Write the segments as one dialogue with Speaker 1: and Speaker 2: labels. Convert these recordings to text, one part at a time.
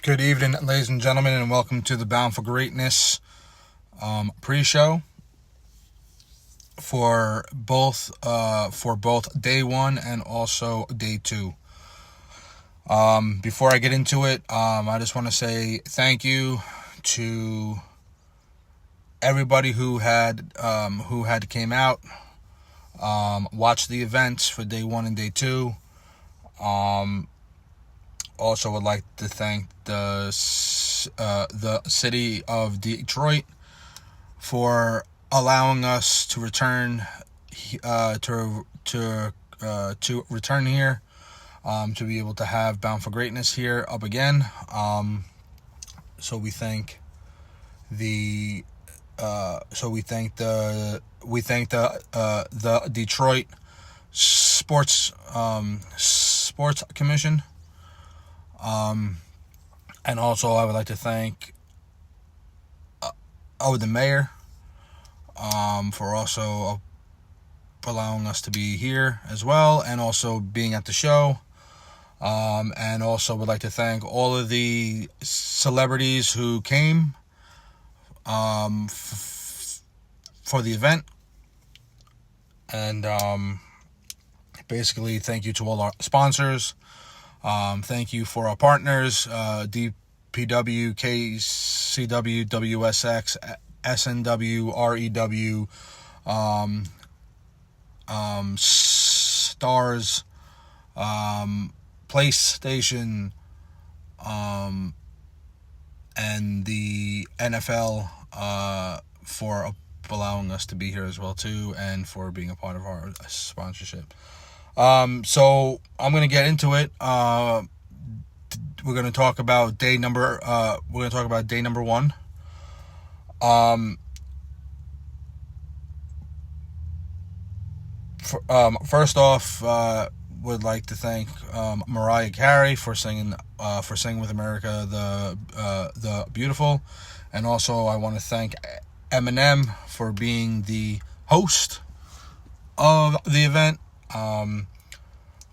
Speaker 1: Good evening, ladies and gentlemen, and welcome to the Bound for Greatness pre-show for both day one and also day two. Before I get into it, I just want to say thank you to everybody who had came out, watched the events for day one and day two. Also would like to thank the city of Detroit for allowing us to return to return here, to be able to have Bound for Greatness here up again. So we thank the Detroit Sports Commission. And also I would like to thank the mayor for also allowing us to be here as well, and also being at the show. And also would like to thank all of the celebrities who came for the event. And basically thank you to all our sponsors. Thank you for our partners, DPW, KCW, WSX, SNW, REW, Stars, PlayStation, and the NFL for allowing us to be here as well too, and for being a part of our sponsorship. So I'm going to get into it. We're going to talk about day number one. First off, would like to thank Mariah Carey for singing with America the Beautiful, and also I want to thank Eminem for being the host of the event.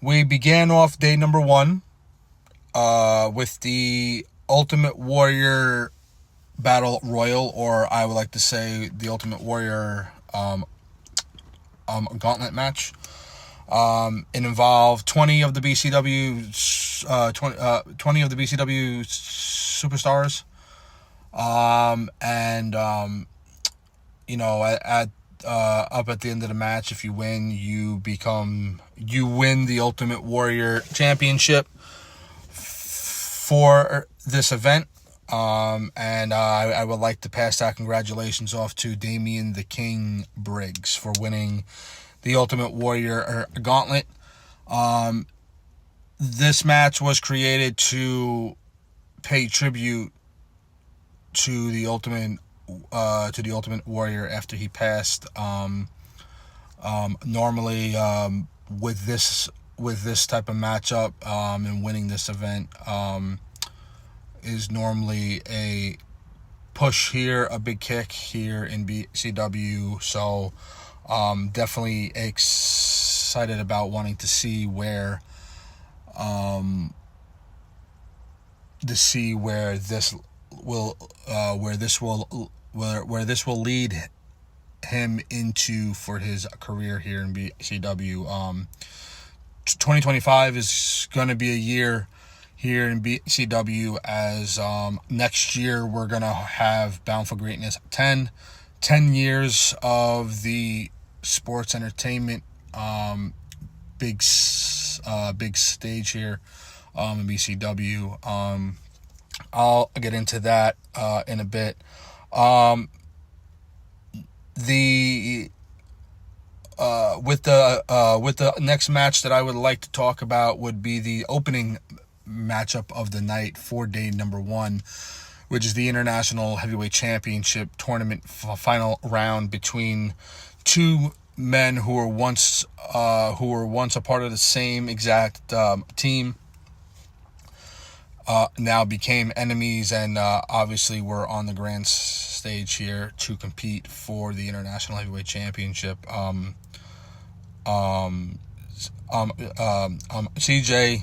Speaker 1: We began off day number one with the Ultimate Warrior Battle Royal, or I would like to say the Ultimate Warrior Gauntlet match. It involved 20 of the BCW superstars, and up at the end of the match, if you win, you win the Ultimate Warrior Championship for this event. And I would like to pass that congratulations off to Damian the King Briggs for winning the Ultimate Warrior Gauntlet. This match was created to pay tribute to the Ultimate Warrior after he passed. Normally, with this type of matchup, and winning this event, is normally a push here, a big kick here in BCW. So, definitely excited about wanting to see where this will lead him into for his career here in BCW. 2025 is going to be a year here in BCW, as next year we're going to have Bound for Greatness 10 years of the sports entertainment big stage here in BCW. I'll get into that in a bit. With the next match that I would like to talk about would be the opening matchup of the night for day number one, which is the International Heavyweight Championship Tournament final round between two men who were once a part of the same exact team. Now became enemies, and obviously were on the grand stage here to compete for the International Heavyweight Championship. CJ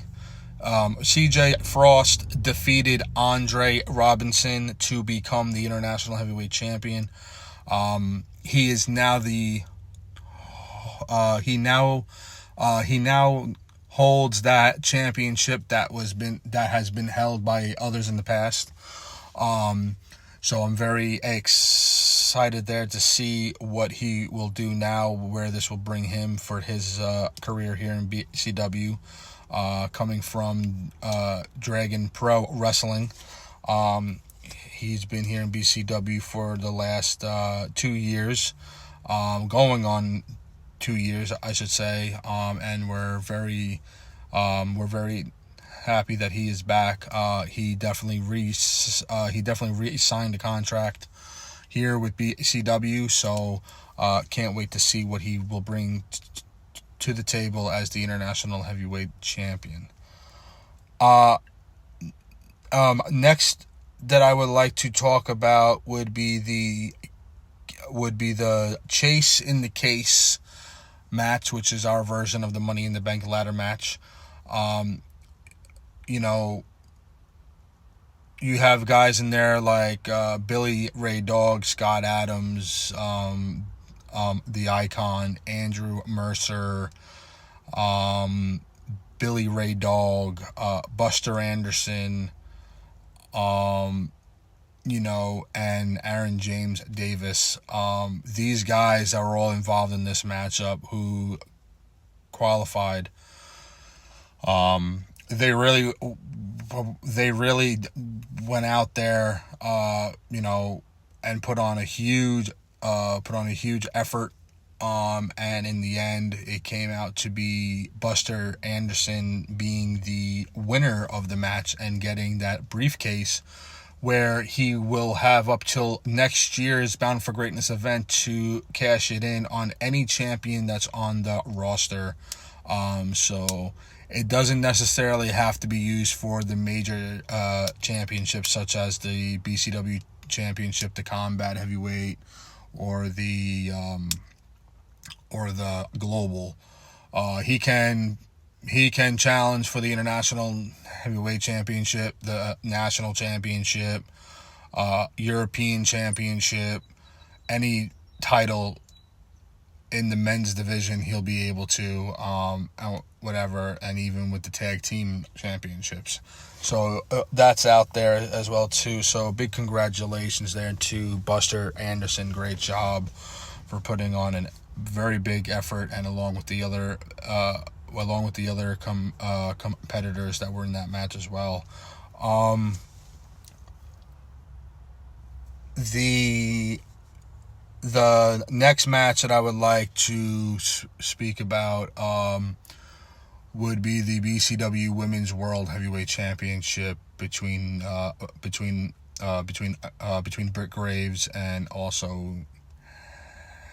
Speaker 1: CJ Frost defeated Andre Robinson to become the International Heavyweight Champion. He is now the he now holds that championship that has been held by others in the past. So I'm very excited there to see what he will do now, where this will bring him for his career here in BCW, coming from Dragon Pro Wrestling. He's been here in BCW for the last 2 years, going on 2 years, I should say, and we're very happy that he is back. He definitely re-signed a contract here with BCW, so can't wait to see what he will bring to the table as the International Heavyweight Champion. Next that I would like to talk about would be the Chase in the Case match, which is our version of the Money in the Bank ladder match. You have guys in there like Billy Ray Dog, Scott Adams, the Icon, Andrew Mercer, Billy Ray Dog, Buster Anderson, and Aaron James Davis. These guys are all involved in this matchup who qualified. They really went out there, and put on a huge effort. And in the end, it came out to be Buster Anderson being the winner of the match and getting that briefcase, where he will have up till next year's Bound for Greatness event to cash it in on any champion that's on the roster. So it doesn't necessarily have to be used for the major championships, such as the BCW Championship, the Combat Heavyweight, or the Global. He can challenge for the International Heavyweight Championship, the National Championship, European Championship, any title in the men's division he'll be able to, whatever, and even with the tag team championships. So that's out there as well too. So big congratulations there to Buster Anderson. Great job for putting on a very big effort, and along with the other competitors that were in that match as well. The next match that I would like to speak about would be the BCW Women's World Heavyweight Championship between Britt Graves and also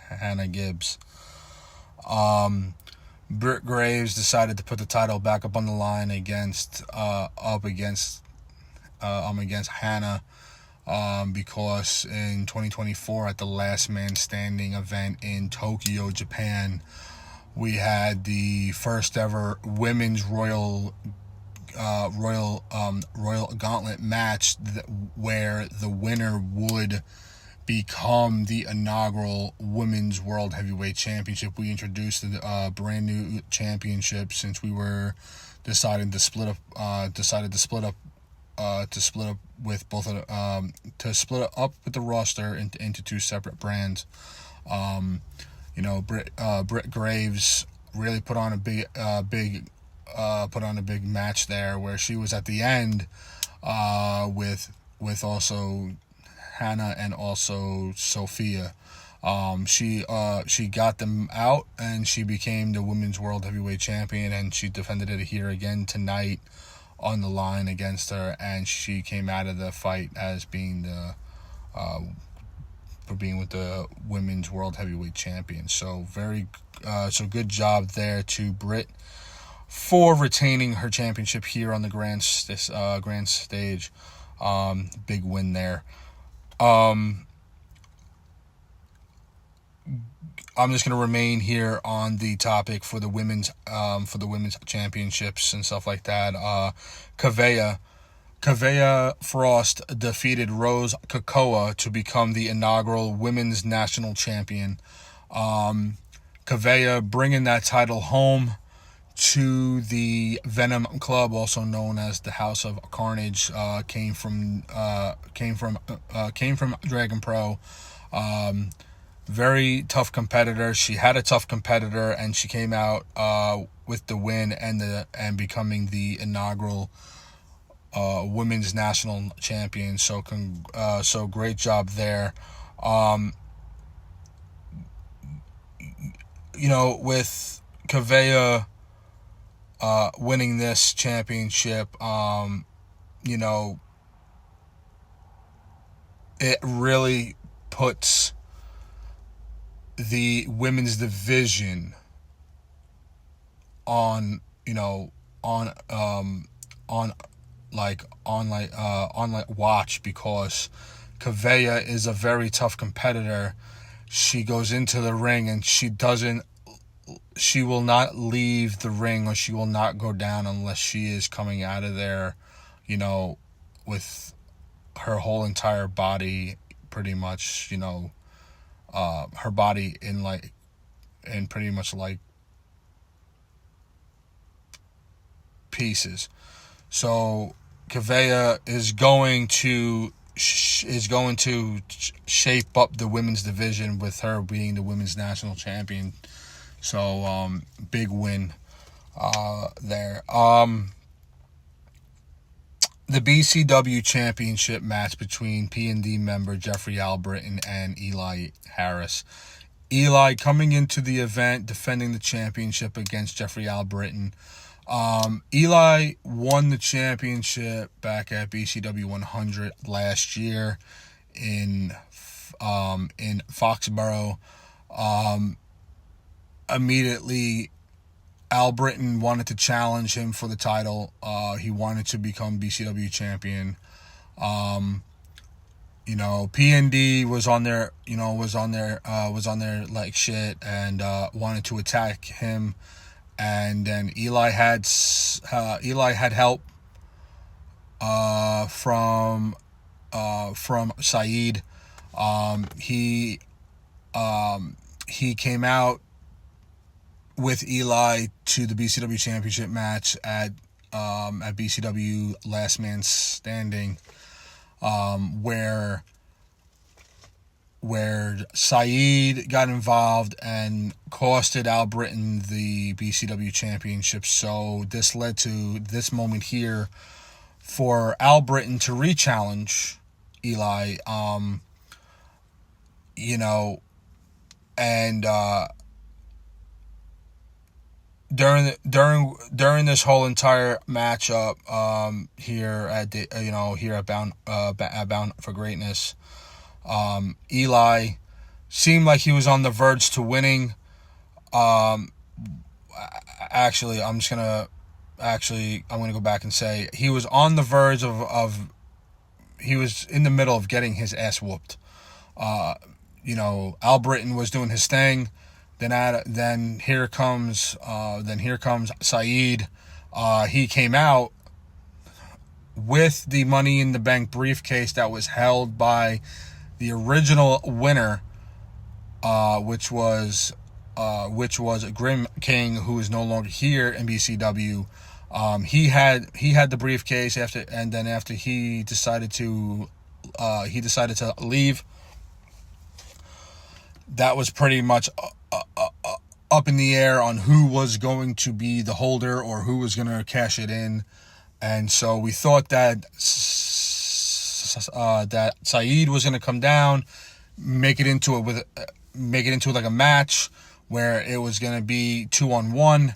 Speaker 1: Hannah Gibbs. Britt Graves decided to put the title back up on the line against Hannah. Because in 2024 at the Last Man Standing event in Tokyo, Japan, we had the first ever women's Royal Gauntlet match where the winner would become the inaugural Women's World Heavyweight Championship. We introduced a brand new championship since we were decided to split up with both to split up with the roster into two separate brands. Britt Graves really put on a big match there, where she was at the end with also Hannah and also Sophia. She got them out, and she became the Women's World Heavyweight Champion, and she defended it here again tonight on the line against her, and she came out of the fight as being with the Women's World Heavyweight Champion. So good job there to Britt for retaining her championship here on the grand stage. Big win there. I'm just gonna remain here on the topic for the women's championships and stuff like that. Kavea Frost defeated Rose Kakoa to become the inaugural women's national champion. Kavea bringing that title home to the Venom Club, also known as the House of Carnage, came from Dragon Pro. Very tough competitor. She had a tough competitor, and she came out with the win and becoming the inaugural women's national champion. So great job there. With Kavea winning this championship, it really puts the women's division on watch, because Kavea is a very tough competitor. She goes into the ring and she will not leave the ring, or she will not go down unless she is coming out of there, with her whole entire body pretty much, her body in pretty much like pieces. So Kavea is going to shape up the women's division with her being the women's national champion. So big win there. The BCW championship match between P&D member Jeffrey Albritton and Eli Harris. Eli coming into the event defending the championship against Jeffrey Albritton. Eli won the championship back at BCW 100 last year in Foxborough. Immediately, Albritton wanted to challenge him for the title. He wanted to become BCW champion. P&D was on there like shit, and wanted to attack him. And then Eli had help from Saeed. He came out with Eli to the BCW championship match at BCW Last Man Standing, where Saeed got involved and costed Albritton the BCW championship. So this led to this moment here for Albritton to re-challenge Eli, and during this whole entire matchup, here at Bound for Greatness, Eli seemed like he was on the verge to winning. Actually, I'm gonna go back and say he was on the verge of he was in the middle of getting his ass whooped. Albritton was doing his thing. Then here comes Saeed. He came out with the Money in the Bank briefcase that was held by the original winner, which was Grim King, who is no longer here in BCW. He had the briefcase after he decided to leave. That was pretty much up in the air on who was going to be the holder or who was going to cash it in, and so we thought that Saeed was going to come down, make it into like a match where it was going to be 2-on-1.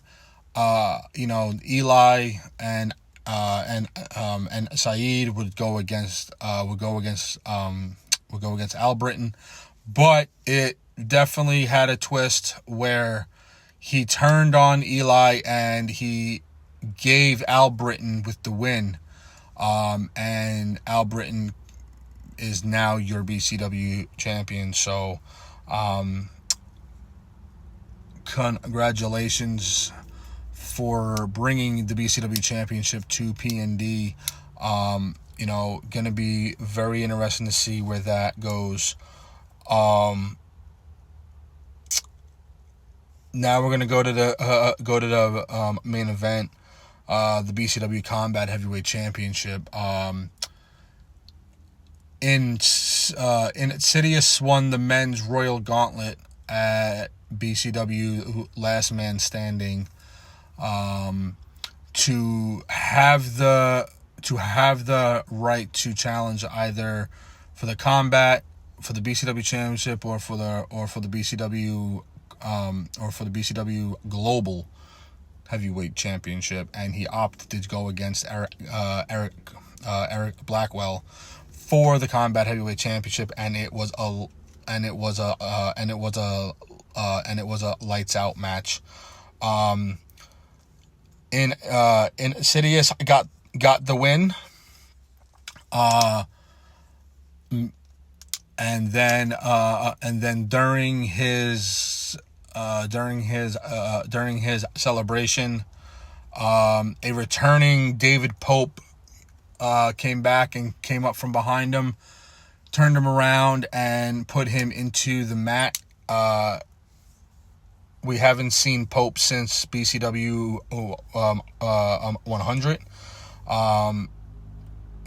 Speaker 1: Eli and Saeed would go against Albritton, but it definitely had a twist where he turned on Eli and he gave Albritton with the win, and Albritton is now your BCW champion. So congratulations for bringing the BCW championship to PND. Going to be very interesting to see where that goes. Now we're going to go to the main event, the BCW Combat Heavyweight Championship. Insidious won the men's Royal Gauntlet at BCW Last Man Standing, to have the right to challenge either for the combat, for the BCW Championship, or for the BCW Global Heavyweight Championship, and he opted to go against Eric Blackwell for the Combat Heavyweight Championship, and it was a lights out match. Insidious got the win. And then during his celebration, a returning David Pope came back and came up from behind him, turned him around, and put him into the mat. We haven't seen Pope since BCW 100.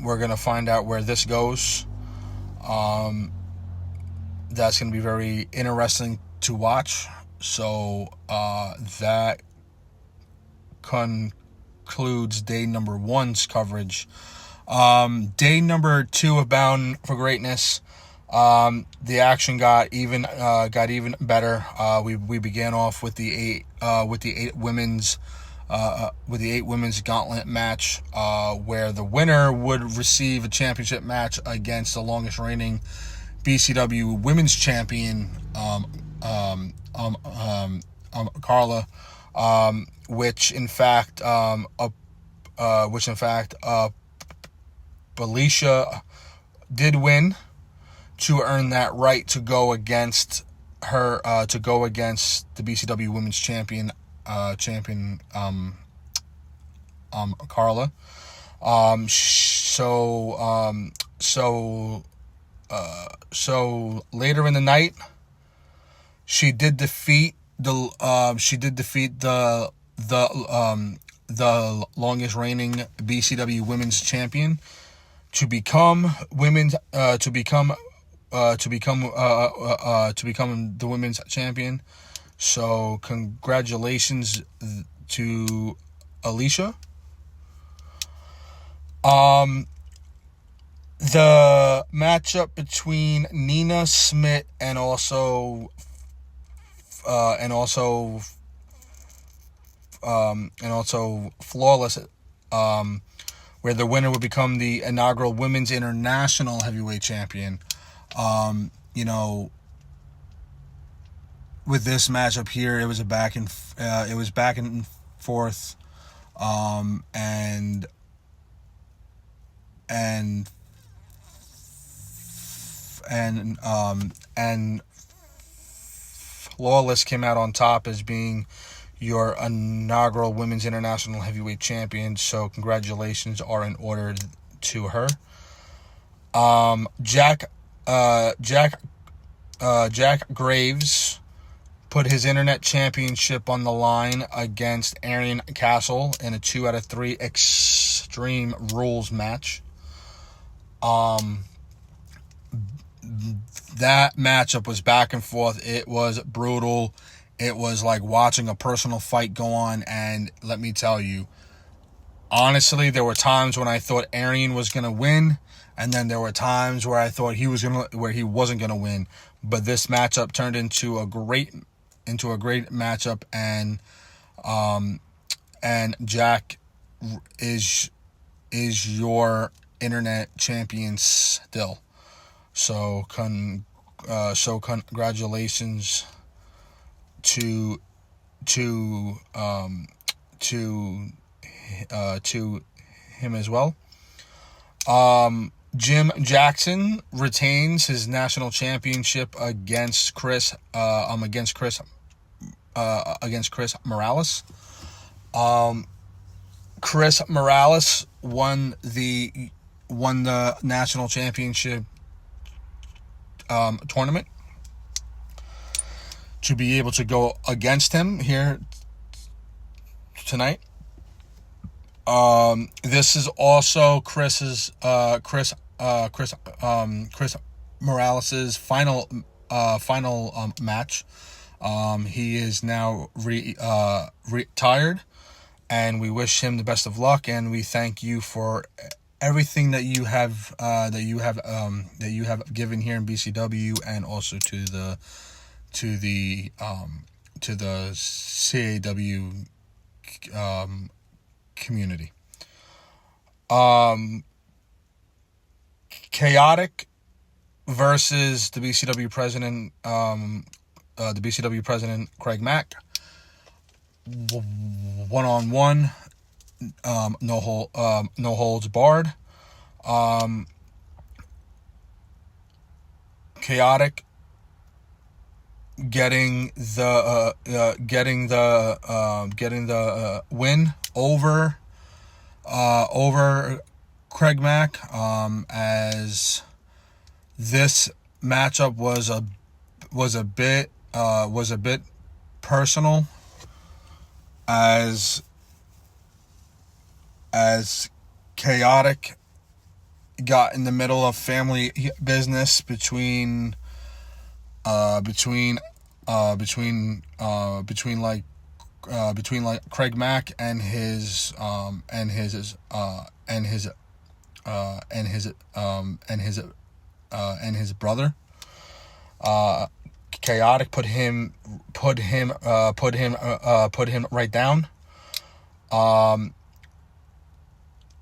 Speaker 1: We're going to find out where this goes. That's going to be very interesting to watch. So that concludes day number 1's coverage. Day number 2 of Bound for Greatness, the action got even better. We began off with the eight women's gauntlet match, where the winner would receive a championship match against the longest reigning BCW women's champion, Carla, which in fact Alicia did win to earn that right to go against her, to go against the BCW women's champion, Carla. So later in the night, she did defeat the longest reigning BCW women's champion to become the women's champion. So congratulations to Alicia. The matchup between Nina Smith and also Flawless, where the winner would become the inaugural Women's International Heavyweight Champion. With this matchup here, it was back and forth, and Flawless came out on top as being your inaugural Women's International Heavyweight Champion. So congratulations are in order to her. Jack Graves put his internet championship on the line against Arian Castle in a 2 out of 3 Extreme Rules match. That matchup was back and forth. It was brutal. It was like watching a personal fight go on, and let me tell you, honestly, there were times when I thought Arian was going to win, and then there were times where I thought he wasn't going to win. But this matchup turned into a great matchup, and Jack is your internet champion still. So congratulations to him as well. Jim Jackson retains his national championship against Chris Chris Morales. Chris Morales won the national championship tournament to be able to go against him here tonight. This is also Chris Morales's final match. He is now retired, and we wish him the best of luck, and we thank you for everything that you have given here in BCW, and also to the CAW community. Chaotic versus the BCW president, Craig Mack. 1-on-1, no holds barred. Chaotic getting the win over Craig Mack, as this matchup was a bit personal, as Chaotic got in the middle of family business between Craig Mack and his brother. Chaotic put him right down.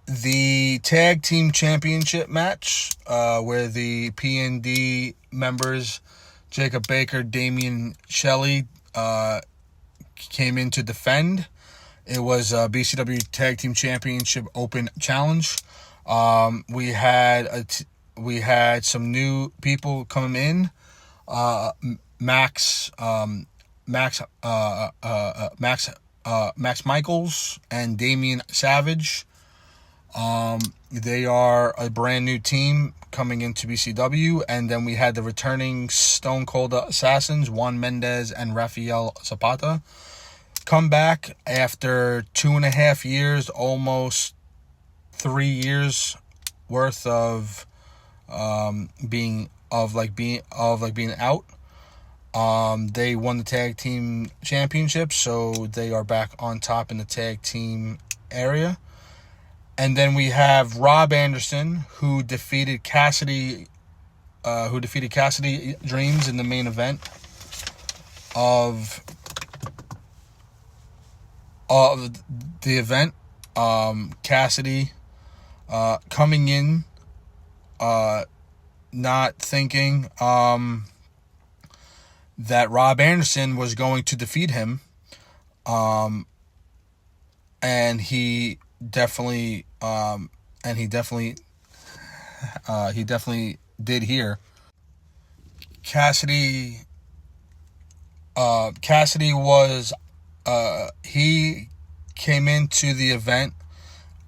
Speaker 1: The tag team championship match, where the P&D members Jacob Baker, Damian Shelley, came in to defend. It was a BCW Tag Team Championship Open Challenge. We had some new people come in. Max Michaels and Damian Savage. They are a brand new team coming into BCW, and then we had the returning Stone Cold Assassins, Juan Mendez and Rafael Zapata, come back after 2.5 years, almost 3 years worth of being out. They won the tag team championship, so they are back on top in the tag team area. And then we have Rob Anderson, who defeated Cassidy Dreams in the main event of the event. Cassidy coming in, not thinking that Rob Anderson was going to defeat him, and he definitely did here. Cassidy was he came into the event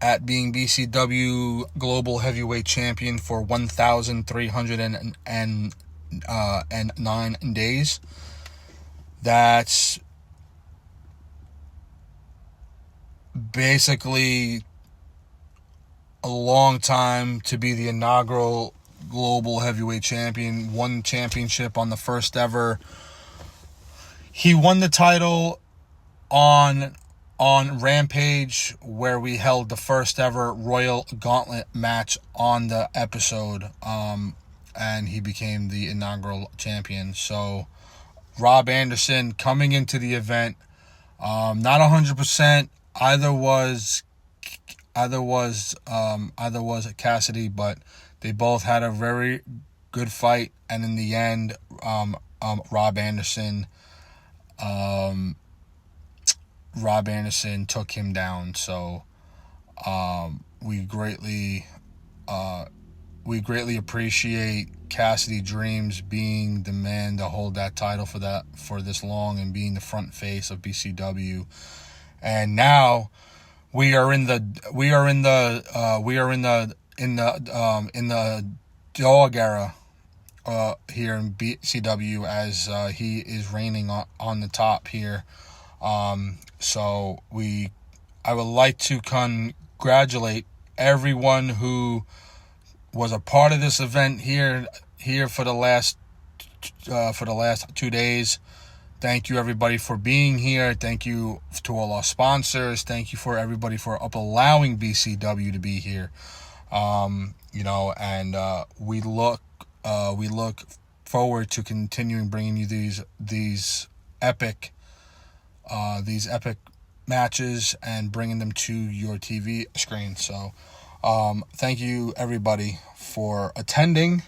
Speaker 1: at being BCW Global Heavyweight Champion for 1,309 days. That's basically a long time to be the inaugural Global Heavyweight Champion. Won championship on the first ever. He won the title on Rampage, where we held the first ever Royal Gauntlet match on the episode, and he became the inaugural champion. So Rob Anderson coming into the event, not 100%. Either was Cassidy, but they both had a very good fight, and in the end, Rob Anderson took him down. So we greatly we greatly appreciate Cassidy Dreams being the man to hold that title for this long and being the front face of BCW. And now we are in the dog era here in BCW as he is reigning on the top here. So I would like to congratulate everyone who was a part of this event here for the last 2 days. Thank you everybody for being here. Thank you to all our sponsors. Thank you for everybody for allowing BCW to be here. And we look forward to continuing bringing you these epic matches and bringing them to your TV screen. So thank you everybody for attending.